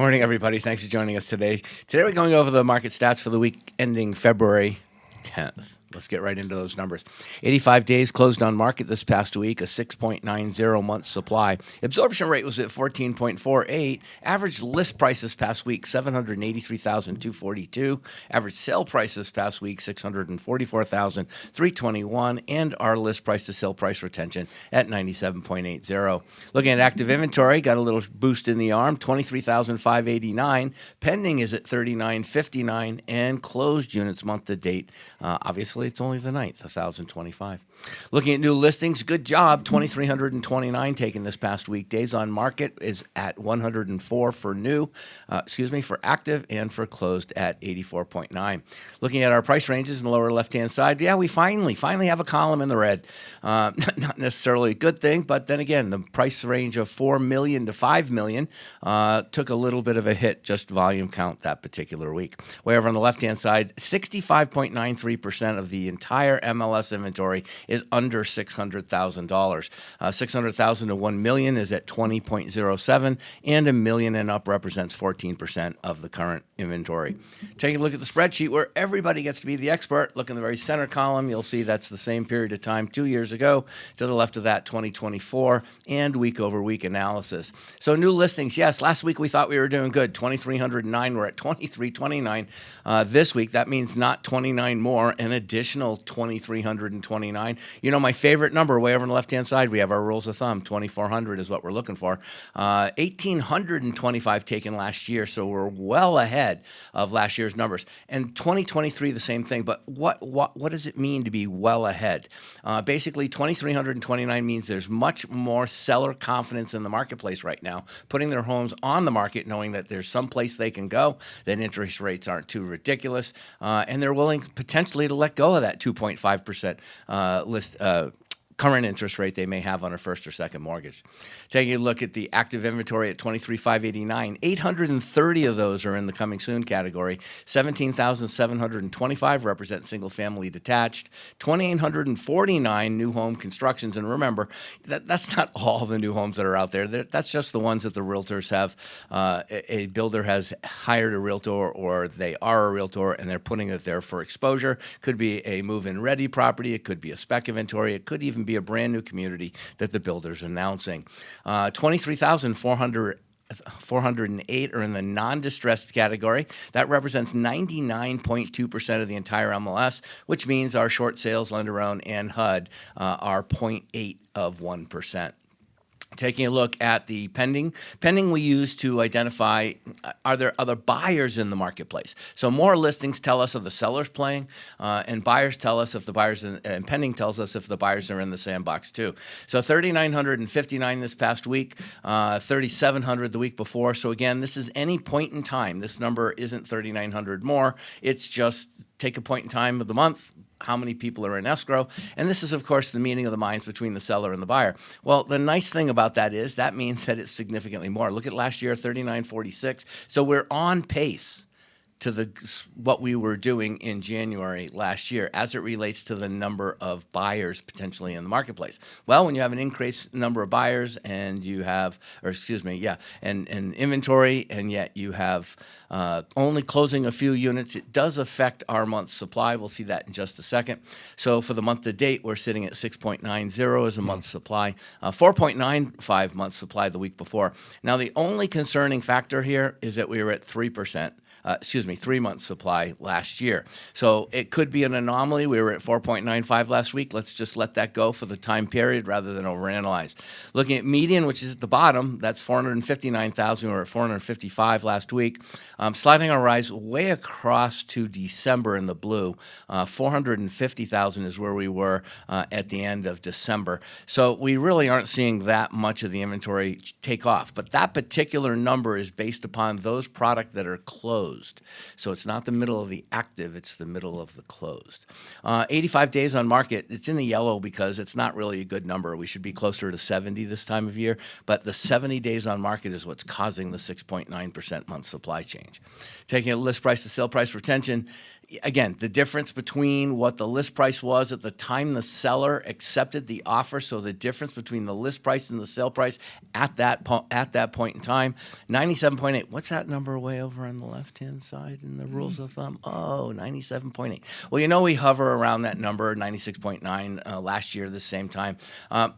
Morning, everybody. Thanks for joining us today. Today we're going over the market stats for the week ending February 10th. Let's get right into those numbers. 85 days closed on market this past week, a 6.90 month supply. Absorption rate was at 14.48. Average list price this past week, $783,242. Average sale price this past week, $644,321. And our list price to sale price retention at 97.80. Looking at active inventory, got a little boost in the arm, 23,589. Pending is at 3959, and closed units month to date, obviously it's only the 9th, 1,025. Looking at new listings, good job, 2,329 taken this past week. Days on market is at 104 for for active, and for closed at 84.9. Looking at our price ranges in the lower left-hand side, we finally have a column in the red. Not necessarily a good thing, but then again, the price range of $4 million to $5 million took a little bit of a hit, just volume count that particular week. Way over on the left-hand side, 65.93% of the entire MLS inventory is under $600,000. $600,000 to $1 million is at 20.07, and $1 million and up represents 14% of the current inventory. Taking a look at the spreadsheet where everybody gets to be the expert, look in the very center column, you'll see that's the same period of time 2 years ago. To the left of that, 2024, and week-over-week analysis. So new listings, yes, last week we thought we were doing good, 2,309, we're at 2,329 this week. That means not 29 more, an additional 2,329. You know, my favorite number, way over on the left-hand side, we have our rules of thumb, 2,400 is what we're looking for. 1,825 taken last year, so we're well ahead of last year's numbers. And 2023, the same thing, but what does it mean to be well ahead? Basically, 2,329 means there's much more seller confidence in the marketplace right now, putting their homes on the market, knowing that there's some place they can go, that interest rates aren't too ridiculous, and they're willing potentially to let go of that 2.5% current interest rate they may have on a first or second mortgage. Taking a look at the active inventory at 23,589, 830 of those are in the coming soon category. 17,725 represent single-family detached. 2,849 new home constructions, and remember, that's not all the new homes that are out there. That's just the ones that the realtors have. A builder has hired a realtor, or they are a realtor, and they're putting it there for exposure. Could be a move-in ready property. It could be a spec inventory. It could even be a brand new community that the builder's announcing. 23,408 are in the non-distressed category. That represents 99.2% of the entire MLS, which means our short sales, lender-owned, and HUD are 0.8 of 1%. Taking a look at the pending we use to identify, are there other buyers in the marketplace? So more listings tell us if the seller's playing, and buyers tell us if the buyers, and pending tells us if the buyers are in the sandbox too. So 3,959 this past week, 3,700 the week before. So again, this is any point in time. This number isn't 3,900 more. It's just take a point in time of the month, how many people are in escrow, and this is, of course, the meeting of the minds between the seller and the buyer. Well, the nice thing about that is that means that it's significantly more. Look at last year, 3,946. So we're on pace to what we were doing in January last year as it relates to the number of buyers potentially in the marketplace. Well, when you have an increased number of buyers and you have, and inventory, and yet you have only closing a few units, it does affect our month's supply. We'll see that in just a second. So for the month to date, we're sitting at 6.90 as a month's supply, 4.95 months supply the week before. Now, the only concerning factor here is that we were at 3%. 3 months supply last year. So it could be an anomaly. We were at 4.95 last week. Let's just let that go for the time period rather than overanalyze. Looking at median, which is at the bottom, that's 459,000. We were at 455 last week. Sliding our rise way across to December in the blue. 450,000 is where we were at the end of December. So we really aren't seeing that much of the inventory take off. But that particular number is based upon those products that are closed. So it's not the middle of the active, it's the middle of the closed. 85 days on market, it's in the yellow because it's not really a good number. We should be closer to 70 this time of year, but the 70 days on market is what's causing the 6.9% month supply change. Taking a list price to sale price retention, again, the difference between what the list price was at the time the seller accepted the offer, so the difference between the list price and the sale price at that point in time, 97.8. What's that number way over on the left-hand side in the rules of thumb? Oh, 97.8. Well, we hover around that number, 96.9 last year, the same time.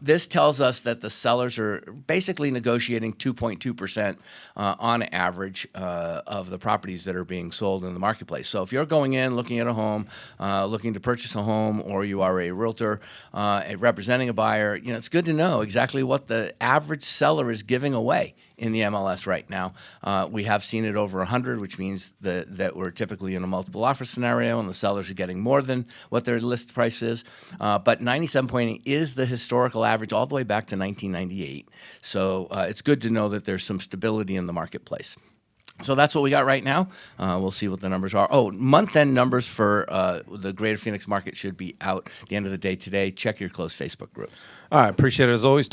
This tells us that the sellers are basically negotiating 2.2% on average of the properties that are being sold in the marketplace. So if you're going in, looking at a home, looking to purchase a home, or you are a realtor representing a buyer, it's good to know exactly what the average seller is giving away in the MLS right now. We have seen it over 100, which means that we're typically in a multiple offer scenario and the sellers are getting more than what their list price is. But 97.8 is the historical average all the way back to 1998. So it's good to know that there's some stability in the marketplace. So that's what we got right now. We'll see what the numbers are. Oh, month-end numbers for the Greater Phoenix market should be out at the end of the day today. Check your closed Facebook group. All right, appreciate it as always.